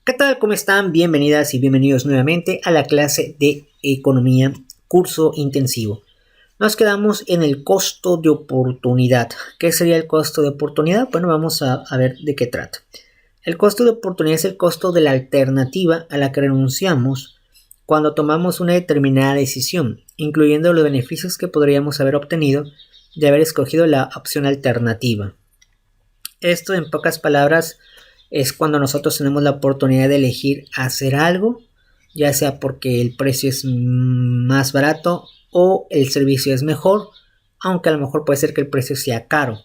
¿Qué tal? ¿Cómo están? Bienvenidas y bienvenidos nuevamente a la clase de economía, curso intensivo. Nos quedamos en el costo de oportunidad. ¿Qué sería el costo de oportunidad? Bueno, vamos a ver de qué trata. El costo de oportunidad es el costo de la alternativa a la que renunciamos cuando tomamos una determinada decisión, incluyendo los beneficios que podríamos haber obtenido de haber escogido la opción alternativa. Esto, en pocas palabras, es cuando nosotros tenemos la oportunidad de elegir hacer algo, ya sea porque el precio es más barato o el servicio es mejor, aunque a lo mejor puede ser que el precio sea caro.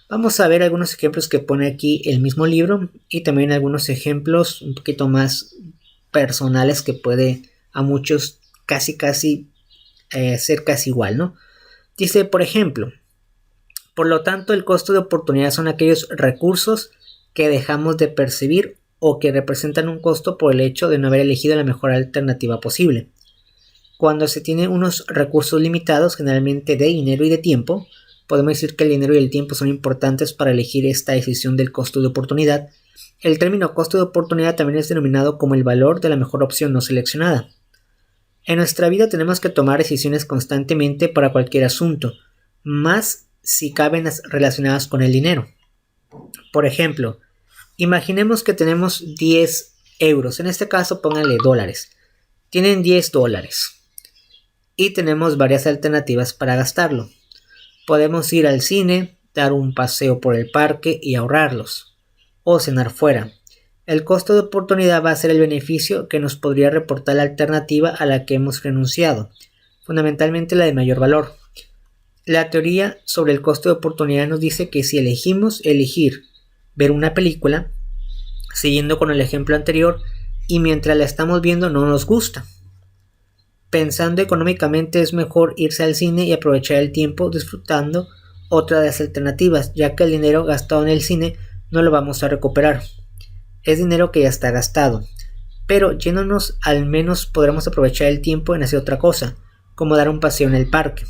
Vamos a ver algunos ejemplos que pone aquí el mismo libro y también algunos ejemplos un poquito más personales que puede a muchos casi ser casi igual, ¿no? Dice, por ejemplo, por lo tanto, el costo de oportunidad son aquellos recursos que dejamos de percibir o que representan un costo por el hecho de no haber elegido la mejor alternativa posible. Cuando se tiene unos recursos limitados, generalmente de dinero y de tiempo, podemos decir que el dinero y el tiempo son importantes para elegir esta decisión del costo de oportunidad. El término costo de oportunidad también es denominado como el valor de la mejor opción no seleccionada. En nuestra vida tenemos que tomar decisiones constantemente para cualquier asunto, más si caben las relacionadas con el dinero. Por ejemplo, imaginemos que tenemos 10 euros, en este caso pónganle dólares. Tienen 10 dólares y tenemos varias alternativas para gastarlo. Podemos ir al cine, dar un paseo por el parque y ahorrarlos, o cenar fuera. El costo de oportunidad va a ser el beneficio que nos podría reportar la alternativa a la que hemos renunciado, fundamentalmente la de mayor valor. La teoría sobre el costo de oportunidad nos dice que si elegimos ver una película, siguiendo con el ejemplo anterior, y mientras la estamos viendo no nos gusta, pensando económicamente es mejor irse al cine y aprovechar el tiempo disfrutando otra de las alternativas, ya que el dinero gastado en el cine no lo vamos a recuperar. Es dinero que ya está gastado, pero yéndonos al menos podremos aprovechar el tiempo en hacer otra cosa, como dar un paseo en el parque.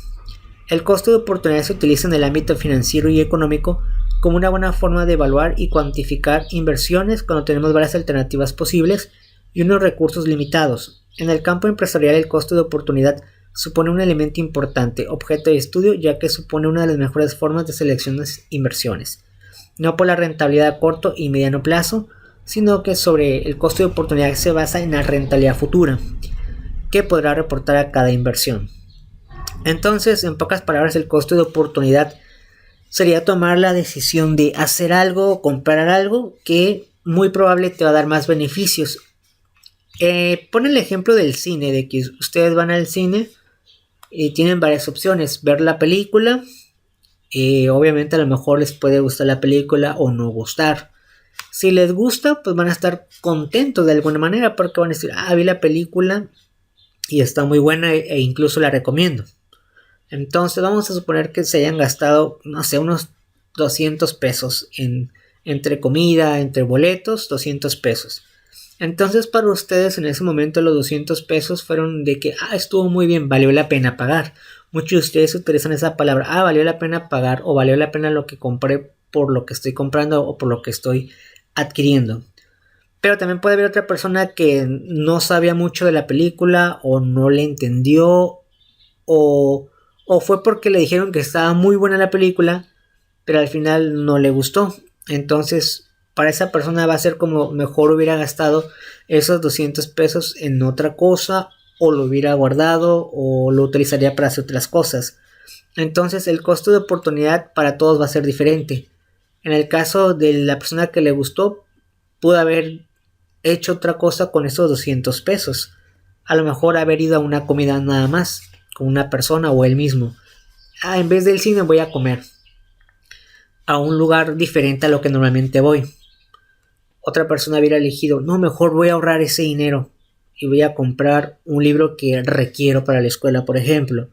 El costo de oportunidad se utiliza en el ámbito financiero y económico como una buena forma de evaluar y cuantificar inversiones cuando tenemos varias alternativas posibles y unos recursos limitados. En el campo empresarial, el costo de oportunidad supone un elemento importante, objeto de estudio, ya que supone una de las mejores formas de seleccionar inversiones, no por la rentabilidad a corto y mediano plazo, sino que sobre el costo de oportunidad se basa en la rentabilidad futura que podrá reportar a cada inversión. Entonces, en pocas palabras, el costo de oportunidad sería tomar la decisión de hacer algo o comprar algo que muy probable te va a dar más beneficios. Pone el ejemplo del cine, de que ustedes van al cine y tienen varias opciones. Ver la película, obviamente a lo mejor les puede gustar la película o no gustar. Si les gusta, pues van a estar contentos de alguna manera porque van a decir, vi la película y está muy buena e incluso la recomiendo. Entonces vamos a suponer que se hayan gastado, no sé, unos 200 pesos entre comida, entre boletos, 200 pesos. Entonces para ustedes en ese momento los 200 pesos fueron de que, estuvo muy bien, valió la pena pagar. Muchos de ustedes utilizan esa palabra, valió la pena pagar o valió la pena lo que compré por lo que estoy comprando o por lo que estoy adquiriendo. Pero también puede haber otra persona que no sabía mucho de la película o no le entendió o fue porque le dijeron que estaba muy buena la película, pero al final no le gustó. Entonces, para esa persona va a ser como mejor hubiera gastado esos 200 pesos en otra cosa, o lo hubiera guardado, o lo utilizaría para hacer otras cosas. Entonces, el costo de oportunidad para todos va a ser diferente. En el caso de la persona que le gustó, pudo haber hecho otra cosa con esos 200 pesos. A lo mejor haber ido a una comida nada más con una persona o él mismo. En vez del cine voy a comer a un lugar diferente a lo que normalmente voy. Otra persona hubiera elegido, no, mejor voy a ahorrar ese dinero y voy a comprar un libro que requiero para la escuela, por ejemplo.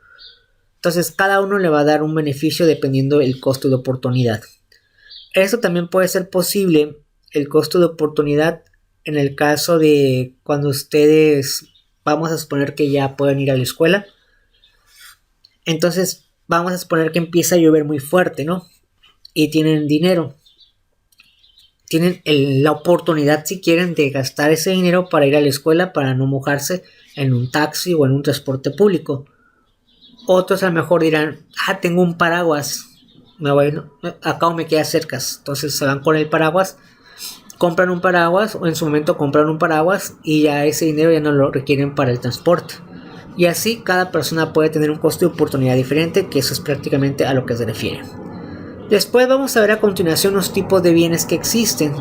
Entonces cada uno le va a dar un beneficio dependiendo del costo de oportunidad. Esto también puede ser posible, el costo de oportunidad, en el caso de cuando ustedes, vamos a suponer que ya pueden ir a la escuela. Entonces vamos a suponer que empieza a llover muy fuerte, ¿no? Y tienen dinero. tienen la oportunidad, si quieren, de gastar ese dinero para ir a la escuela, para no mojarse en un taxi o en un transporte público. Otros a lo mejor dirán, tengo un paraguas, me voy, acá me queda cerca, entonces se van con el paraguas, compran un paraguas o en su momento compran un paraguas y ya ese dinero ya no lo requieren para el transporte. Y así cada persona puede tener un costo de oportunidad diferente, que eso es prácticamente a lo que se refiere. Después vamos a ver a continuación los tipos de bienes que existen.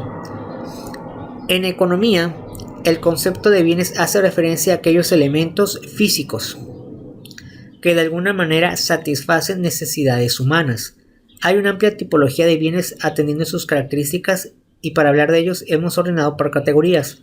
En economía, el concepto de bienes hace referencia a aquellos elementos físicos que de alguna manera satisfacen necesidades humanas. Hay una amplia tipología de bienes atendiendo sus características y para hablar de ellos hemos ordenado por categorías.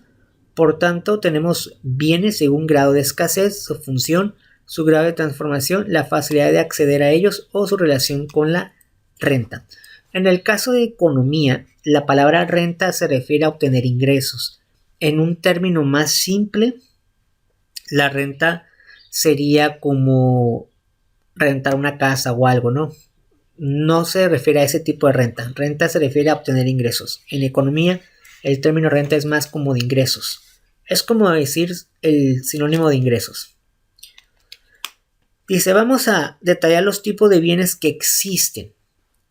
Por tanto, tenemos bienes según grado de escasez, su función, su grado de transformación, la facilidad de acceder a ellos o su relación con la renta. En el caso de economía, la palabra renta se refiere a obtener ingresos. En un término más simple, la renta sería como rentar una casa o algo, ¿no? No se refiere a ese tipo de renta. Renta se refiere a obtener ingresos. En economía, el término renta es más como de ingresos. Es como decir el sinónimo de ingresos. Dice, vamos a detallar los tipos de bienes que existen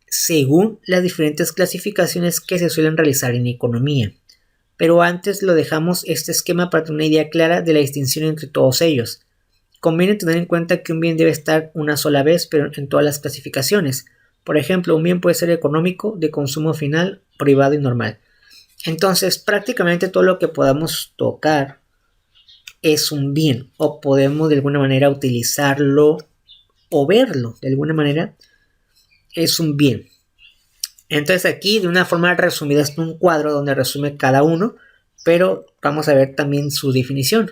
según las diferentes clasificaciones que se suelen realizar en economía. Pero antes lo dejamos este esquema para tener una idea clara de la distinción entre todos ellos. Conviene tener en cuenta que un bien debe estar una sola vez, pero en todas las clasificaciones. Por ejemplo, un bien puede ser económico, de consumo final, privado y normal. Entonces, prácticamente todo lo que podamos tocar es un bien, o podemos de alguna manera utilizarlo o verlo de alguna manera, es un bien. Entonces aquí, de una forma resumida, es un cuadro donde resume cada uno, pero vamos a ver también su definición.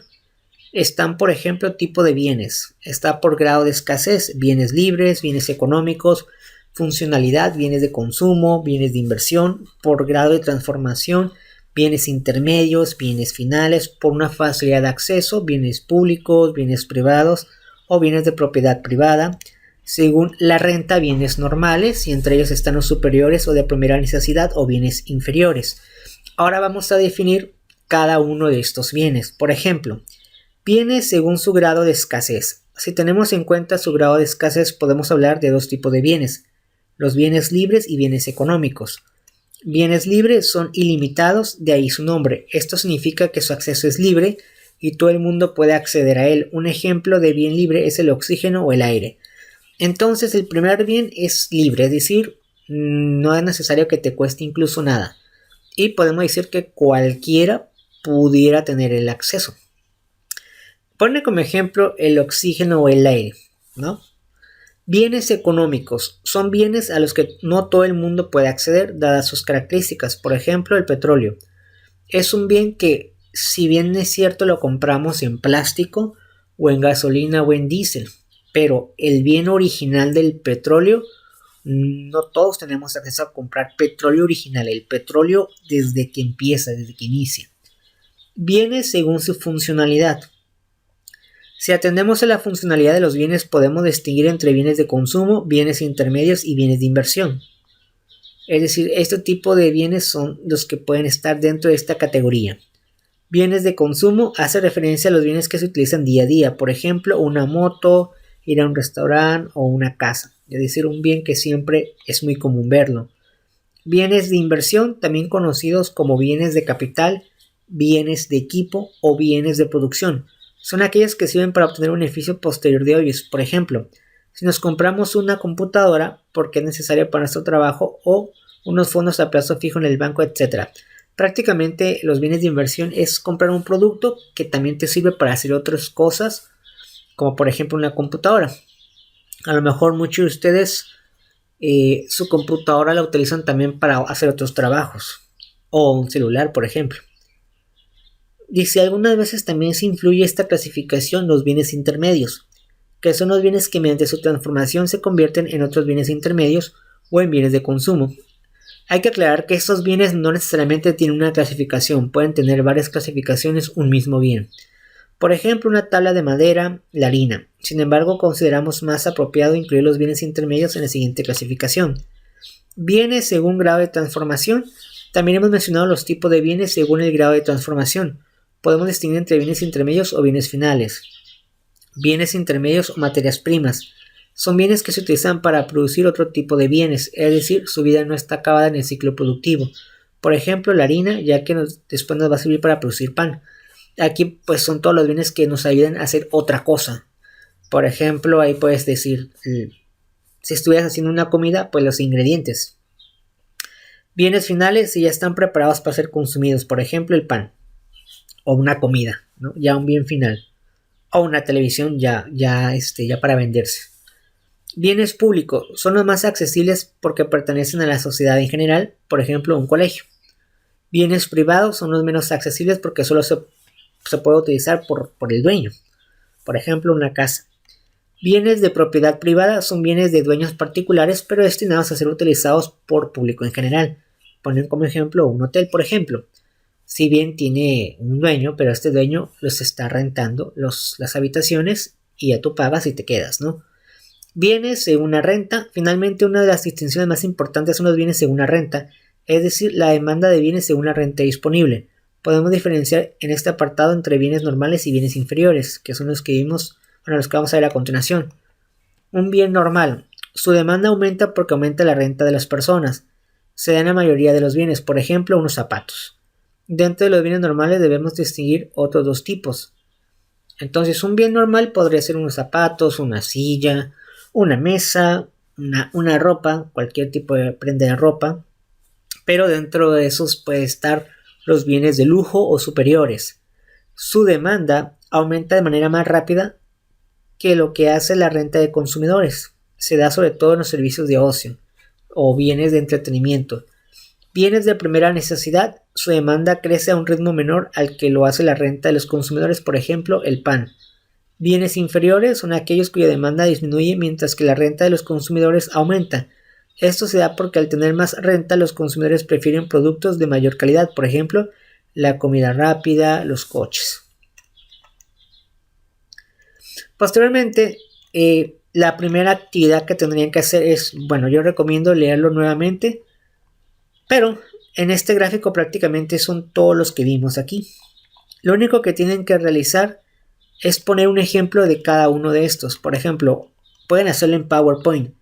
Están, por ejemplo, tipo de bienes. Está por grado de escasez, bienes libres, bienes económicos, funcionalidad, bienes de consumo, bienes de inversión, por grado de transformación, bienes intermedios, bienes finales, por una facilidad de acceso, bienes públicos, bienes privados o bienes de propiedad privada. Según la renta, bienes normales, y entre ellos están los superiores o de primera necesidad o bienes inferiores. Ahora vamos a definir cada uno de estos bienes. Por ejemplo, bienes según su grado de escasez. Si tenemos en cuenta su grado de escasez, podemos hablar de dos tipos de bienes: los bienes libres y bienes económicos. Bienes libres son ilimitados, de ahí su nombre. Esto significa que su acceso es libre y todo el mundo puede acceder a él. Un ejemplo de bien libre es el oxígeno o el aire. Entonces el primer bien es libre, es decir, no es necesario que te cueste incluso nada. Y podemos decir que cualquiera pudiera tener el acceso. Pone como ejemplo el oxígeno o el aire, ¿no? Bienes económicos son bienes a los que no todo el mundo puede acceder dadas sus características. Por ejemplo, el petróleo. Es un bien que, si bien es cierto, lo compramos en plástico o en gasolina o en diésel, pero el bien original del petróleo, no todos tenemos acceso a comprar petróleo original, el petróleo desde que empieza, desde que inicia. Bienes según su funcionalidad. Si atendemos a la funcionalidad de los bienes, podemos distinguir entre bienes de consumo, bienes intermedios y bienes de inversión. Es decir, este tipo de bienes son los que pueden estar dentro de esta categoría. Bienes de consumo hace referencia a los bienes que se utilizan día a día, por ejemplo, una moto, ir a un restaurante o una casa, es decir, un bien que siempre es muy común verlo. Bienes de inversión, también conocidos como bienes de capital, bienes de equipo o bienes de producción, son aquellos que sirven para obtener un beneficio posterior de ellos. Por ejemplo, si nos compramos una computadora porque es necesaria para nuestro trabajo o unos fondos a plazo fijo en el banco, etc. Prácticamente los bienes de inversión es comprar un producto que también te sirve para hacer otras cosas, como por ejemplo una computadora. A lo mejor muchos de ustedes su computadora la utilizan también para hacer otros trabajos, o un celular, por ejemplo. Dice, algunas veces también se influye esta clasificación los bienes intermedios, que son los bienes que mediante su transformación se convierten en otros bienes intermedios o en bienes de consumo. Hay que aclarar que estos bienes no necesariamente tienen una clasificación, pueden tener varias clasificaciones un mismo bien. Por ejemplo, una tabla de madera, la harina. Sin embargo, consideramos más apropiado incluir los bienes intermedios en la siguiente clasificación. Bienes según grado de transformación. También hemos mencionado los tipos de bienes según el grado de transformación. Podemos distinguir entre bienes intermedios o bienes finales. Bienes intermedios o materias primas son bienes que se utilizan para producir otro tipo de bienes, es decir, su vida no está acabada en el ciclo productivo. Por ejemplo, la harina, ya que después nos va a servir para producir pan. Aquí pues son todos los bienes que nos ayudan a hacer otra cosa. Por ejemplo, ahí puedes decir, si estuvieras haciendo una comida, pues los ingredientes. Bienes finales, si ya están preparados para ser consumidos, por ejemplo, el pan o una comida, ¿no? Ya un bien final. O una televisión ya para venderse. Bienes públicos son los más accesibles porque pertenecen a la sociedad en general, por ejemplo, un colegio. Bienes privados son los menos accesibles porque solo se puede utilizar por el dueño, por ejemplo, una casa. Bienes de propiedad privada son bienes de dueños particulares, pero destinados a ser utilizados por público en general. Ponen como ejemplo un hotel, por ejemplo. Si bien tiene un dueño, pero este dueño los está rentando las habitaciones y ya tú pagas y te quedas, ¿no? Bienes según la renta. Finalmente, una de las distinciones más importantes son los bienes según la renta, es decir, la demanda de bienes según la renta disponible. Podemos diferenciar en este apartado entre bienes normales y bienes inferiores, que son los que vimos, los que vamos a ver a continuación. Un bien normal. Su demanda aumenta porque aumenta la renta de las personas. Se da en la mayoría de los bienes, por ejemplo, unos zapatos. Dentro de los bienes normales debemos distinguir otros dos tipos. Entonces, un bien normal podría ser unos zapatos, una silla, una mesa, una ropa, cualquier tipo de prenda de ropa. Pero dentro de esos puede estar los bienes de lujo o superiores. Su demanda aumenta de manera más rápida que lo que hace la renta de consumidores. Se da sobre todo en los servicios de ocio o bienes de entretenimiento. Bienes de primera necesidad, su demanda crece a un ritmo menor al que lo hace la renta de los consumidores, por ejemplo, el pan. Bienes inferiores son aquellos cuya demanda disminuye mientras que la renta de los consumidores aumenta. Esto se da porque al tener más renta los consumidores prefieren productos de mayor calidad, por ejemplo, la comida rápida, los coches. Posteriormente, la primera actividad que tendrían que hacer es, yo recomiendo leerlo nuevamente, pero en este gráfico prácticamente son todos los que vimos aquí. Lo único que tienen que realizar es poner un ejemplo de cada uno de estos. Por ejemplo, pueden hacerlo en PowerPoint.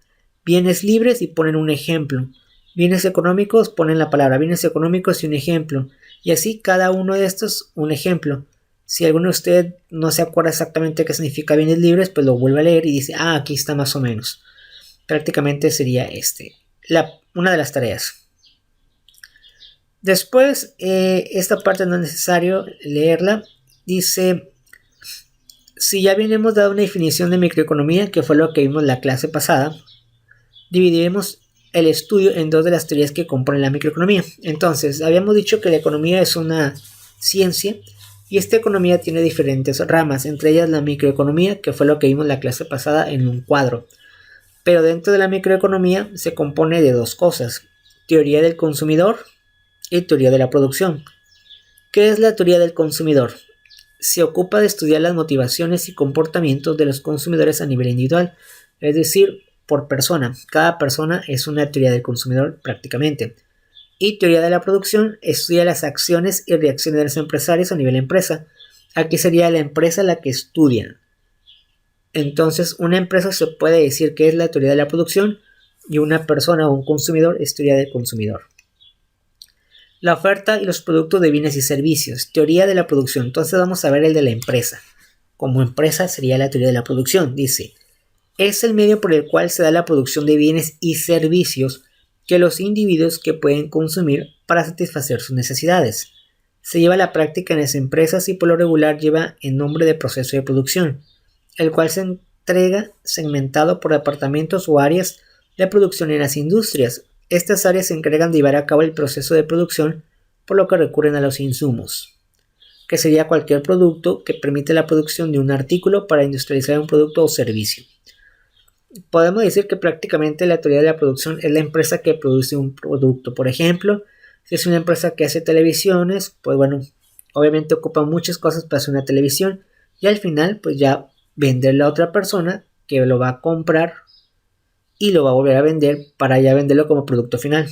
Bienes libres y ponen un ejemplo. Bienes económicos, ponen la palabra bienes económicos y un ejemplo. Y así cada uno de estos un ejemplo. Si alguno de ustedes no se acuerda exactamente qué significa bienes libres, pues lo vuelve a leer y dice, aquí está más o menos. Prácticamente sería una de las tareas. Después, esta parte no es necesario leerla. Dice, si ya bien hemos dado una definición de microeconomía, que fue lo que vimos en la clase pasada, dividiremos el estudio en dos de las teorías que componen la microeconomía. Entonces, habíamos dicho que la economía es una ciencia y esta economía tiene diferentes ramas, entre ellas la microeconomía, que fue lo que vimos en la clase pasada en un cuadro. Pero dentro de la microeconomía se compone de dos cosas, teoría del consumidor y teoría de la producción. ¿Qué es la teoría del consumidor? Se ocupa de estudiar las motivaciones y comportamientos de los consumidores a nivel individual, es decir, por persona. Cada persona es una teoría del consumidor prácticamente. Y teoría de la producción estudia las acciones y reacciones de los empresarios a nivel empresa. Aquí sería la empresa la que estudia. Entonces, una empresa se puede decir que es la teoría de la producción y una persona o un consumidor es teoría del consumidor. La oferta y los productos de bienes y servicios. Teoría de la producción. Entonces vamos a ver el de la empresa. Como empresa sería la teoría de la producción. Dice, es el medio por el cual se da la producción de bienes y servicios que los individuos que pueden consumir para satisfacer sus necesidades. Se lleva a la práctica en las empresas y por lo regular lleva el nombre de proceso de producción, el cual se entrega segmentado por departamentos o áreas de producción en las industrias. Estas áreas se encargan de llevar a cabo el proceso de producción, por lo que recurren a los insumos, que sería cualquier producto que permite la producción de un artículo para industrializar un producto o servicio. Podemos decir que prácticamente la teoría de la producción es la empresa que produce un producto. Por ejemplo, si es una empresa que hace televisiones, pues obviamente ocupa muchas cosas para hacer una televisión y al final pues ya venderle a otra persona que lo va a comprar y lo va a volver a vender para ya venderlo como producto final.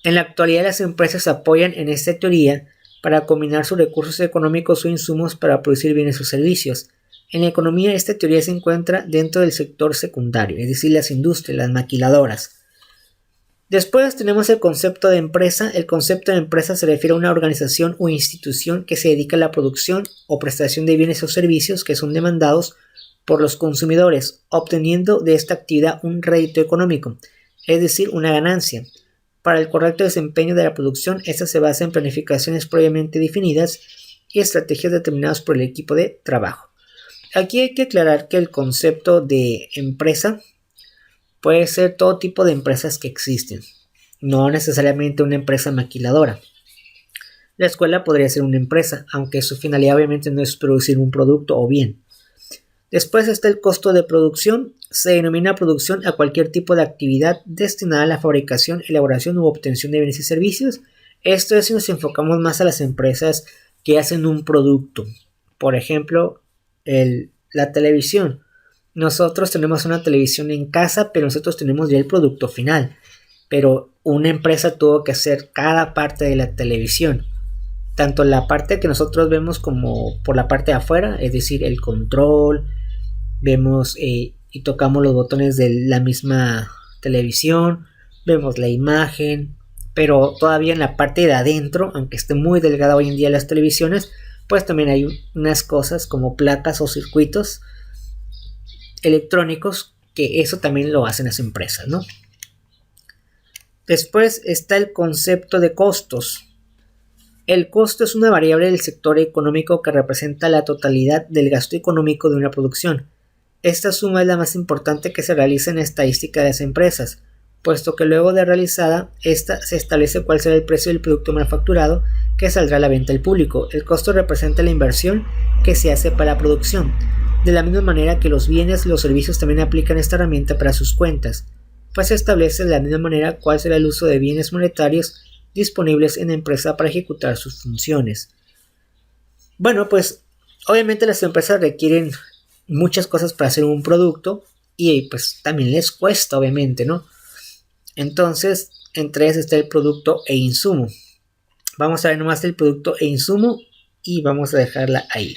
En la actualidad las empresas se apoyan en esta teoría para combinar sus recursos económicos o insumos para producir bienes o servicios. En la economía esta teoría se encuentra dentro del sector secundario, es decir, las industrias, las maquiladoras. Después tenemos el concepto de empresa. El concepto de empresa se refiere a una organización o institución que se dedica a la producción o prestación de bienes o servicios que son demandados por los consumidores, obteniendo de esta actividad un rédito económico, es decir, una ganancia. Para el correcto desempeño de la producción, esta se basa en planificaciones previamente definidas y estrategias determinadas por el equipo de trabajo. Aquí hay que aclarar que el concepto de empresa puede ser todo tipo de empresas que existen, no necesariamente una empresa maquiladora. La escuela podría ser una empresa, aunque su finalidad obviamente no es producir un producto o bien. Después está el costo de producción. Se denomina producción a cualquier tipo de actividad destinada a la fabricación, elaboración u obtención de bienes y servicios. Esto es si nos enfocamos más a las empresas que hacen un producto. Por ejemplo, la televisión. Nosotros tenemos una televisión en casa, pero nosotros tenemos ya el producto final. Pero una empresa tuvo que hacer cada parte de la televisión. Tanto la parte que nosotros vemos como por la parte de afuera, es decir, el control, vemos y tocamos los botones de la misma televisión, vemos la imagen, pero todavía en la parte de adentro, aunque esté muy delgada hoy en día las televisiones, pues también hay unas cosas como placas o circuitos electrónicos que eso también lo hacen las empresas, ¿no? Después está el concepto de costos. El costo es una variable del sector económico que representa la totalidad del gasto económico de una producción. Esta suma es la más importante que se realiza en la estadística de las empresas, puesto que luego de realizada, esta se establece cuál será el precio del producto manufacturado que saldrá a la venta al público. El costo representa la inversión que se hace para la producción. De la misma manera que los bienes y los servicios también aplican esta herramienta para sus cuentas, pues se establece de la misma manera cuál será el uso de bienes monetarios disponibles en la empresa para ejecutar sus funciones. Bueno, pues obviamente las empresas requieren muchas cosas para hacer un producto y pues también les cuesta, obviamente, ¿no? Entonces, entre ellas está el producto e insumo. Vamos a ver nomás el producto e insumo y vamos a dejarla ahí.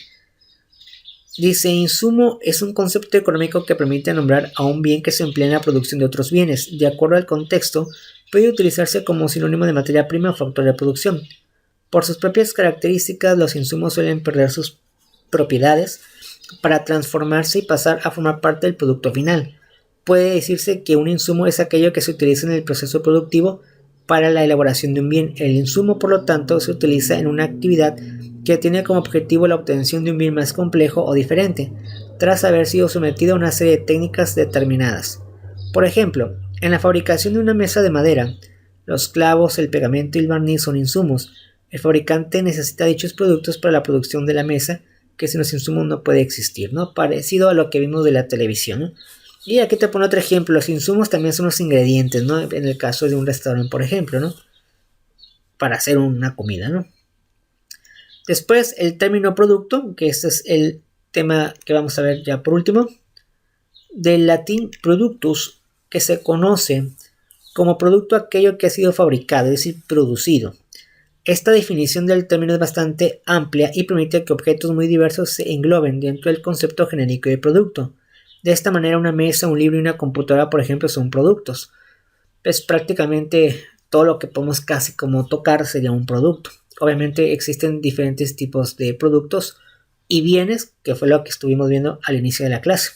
Dice, insumo es un concepto económico que permite nombrar a un bien que se emplea en la producción de otros bienes. De acuerdo al contexto, puede utilizarse como sinónimo de materia prima o factor de producción. Por sus propias características, los insumos suelen perder sus propiedades para transformarse y pasar a formar parte del producto final. Puede decirse que un insumo es aquello que se utiliza en el proceso productivo para la elaboración de un bien. El insumo, por lo tanto, se utiliza en una actividad que tiene como objetivo la obtención de un bien más complejo o diferente, tras haber sido sometido a una serie de técnicas determinadas. Por ejemplo, en la fabricación de una mesa de madera, los clavos, el pegamento y el barniz son insumos. El fabricante necesita dichos productos para la producción de la mesa, que sin los insumos no puede existir, ¿no? Parecido a lo que vimos de la televisión, ¿no? Y aquí te pongo otro ejemplo, los insumos también son los ingredientes, ¿no? En el caso de un restaurante, por ejemplo, ¿no? Para hacer una comida, ¿no? Después el término producto, que este es el tema que vamos a ver ya por último, del latín productus, que se conoce como producto aquello que ha sido fabricado, es decir, producido. Esta definición del término es bastante amplia y permite que objetos muy diversos se engloben dentro del concepto genérico de producto. De esta manera, una mesa, un libro y una computadora, por ejemplo, son productos. Pues prácticamente todo lo que podemos casi como tocar sería un producto. Obviamente existen diferentes tipos de productos y bienes, que fue lo que estuvimos viendo al inicio de la clase.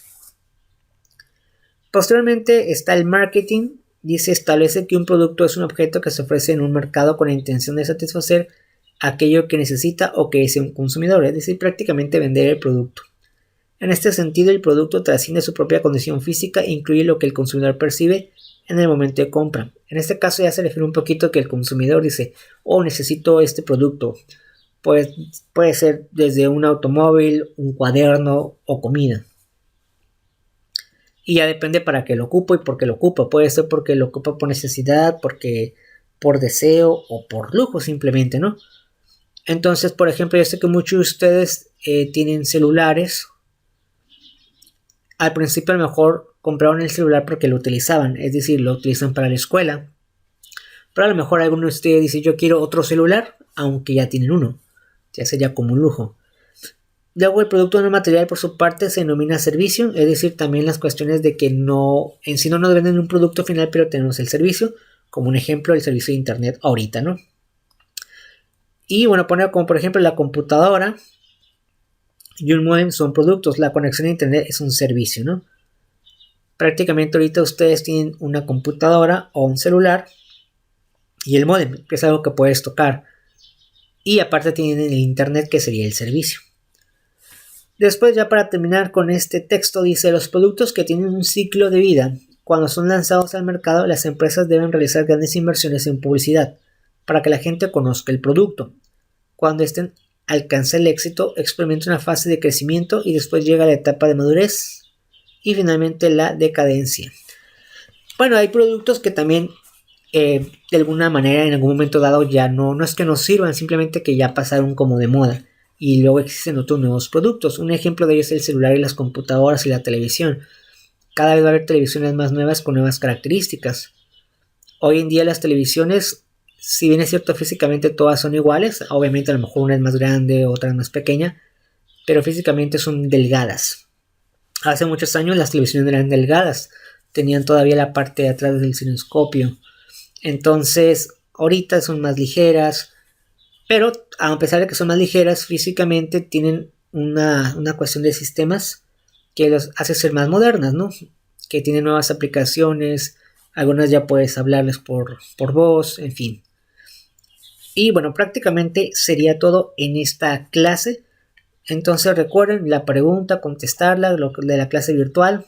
Posteriormente está el marketing. Dice, establece que un producto es un objeto que se ofrece en un mercado con la intención de satisfacer aquello que necesita o que desea un consumidor, es decir, prácticamente vender el producto. En este sentido, el producto trasciende su propia condición física e incluye lo que el consumidor percibe en el momento de compra. En este caso ya se refiere un poquito que el consumidor dice, oh, necesito este producto. Pues puede ser desde un automóvil, un cuaderno o comida. Y ya depende para qué lo ocupo y por qué lo ocupo. Puede ser porque lo ocupo por necesidad, porque por deseo o por lujo simplemente, ¿no? Entonces, por ejemplo, yo sé que muchos de ustedes tienen celulares. Al principio a lo mejor compraron el celular porque lo utilizaban, es decir, lo utilizan para la escuela. Pero a lo mejor alguno de ustedes dice yo quiero otro celular, aunque ya tienen uno. Ya sería como un lujo. Luego el producto no material por su parte se denomina servicio, es decir, también las cuestiones de que no, en sí no nos venden un producto final, pero tenemos el servicio, como un ejemplo el servicio de internet ahorita, ¿no? Y bueno, poner como por ejemplo la computadora y un modem son productos, la conexión a internet es un servicio, ¿no? Prácticamente ahorita ustedes tienen una computadora o un celular y el modem, que es algo que puedes tocar. Y aparte tienen el internet, que sería el servicio. Después, ya para terminar con este texto, dice: los productos que tienen un ciclo de vida, cuando son lanzados al mercado, las empresas deben realizar grandes inversiones en publicidad para que la gente conozca el producto. Cuando este alcanza el éxito, experimenta una fase de crecimiento y después llega la etapa de madurez y finalmente la decadencia. Bueno, hay productos que también de alguna manera en algún momento dado ya no es que nos sirvan, simplemente que ya pasaron como de moda y luego existen otros nuevos productos. Un ejemplo de ello es el celular y las computadoras y la televisión. Cada vez va a haber televisiones más nuevas con nuevas características. Hoy en día las televisiones, si bien es cierto físicamente todas son iguales, obviamente a lo mejor una es más grande, otra es más pequeña, pero físicamente son delgadas. Hace muchos años las televisiones eran delgadas, tenían todavía la parte de atrás del cinescopio. Entonces, ahorita son más ligeras, pero a pesar de que son más ligeras, físicamente tienen una cuestión de sistemas que los hace ser más modernas, ¿no? Que tienen nuevas aplicaciones, algunas ya puedes hablarles por voz, en fin. Y bueno, prácticamente sería todo en esta clase. Entonces recuerden la pregunta, contestarla, lo de la clase virtual.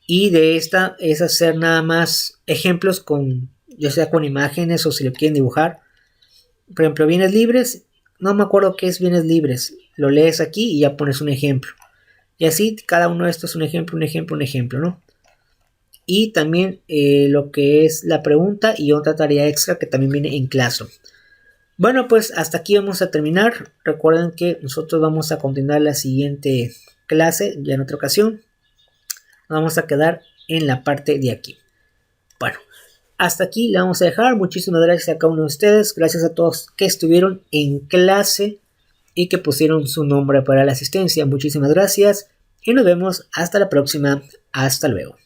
Y de esta es hacer nada más ejemplos con, ya sea con imágenes o si lo quieren dibujar. Por ejemplo, bienes libres, no me acuerdo qué es bienes libres. Lo lees aquí y ya pones un ejemplo. Y así cada uno de estos es un ejemplo, ¿no? Y también lo que es la pregunta y otra tarea extra que también viene en Classroom. Bueno, pues hasta aquí vamos a terminar. Recuerden que nosotros vamos a continuar la siguiente clase ya en otra ocasión. Vamos a quedar en la parte de aquí. Bueno, hasta aquí la vamos a dejar. Muchísimas gracias a cada uno de ustedes. Gracias a todos que estuvieron en clase y que pusieron su nombre para la asistencia. Muchísimas gracias y nos vemos hasta la próxima. Hasta luego.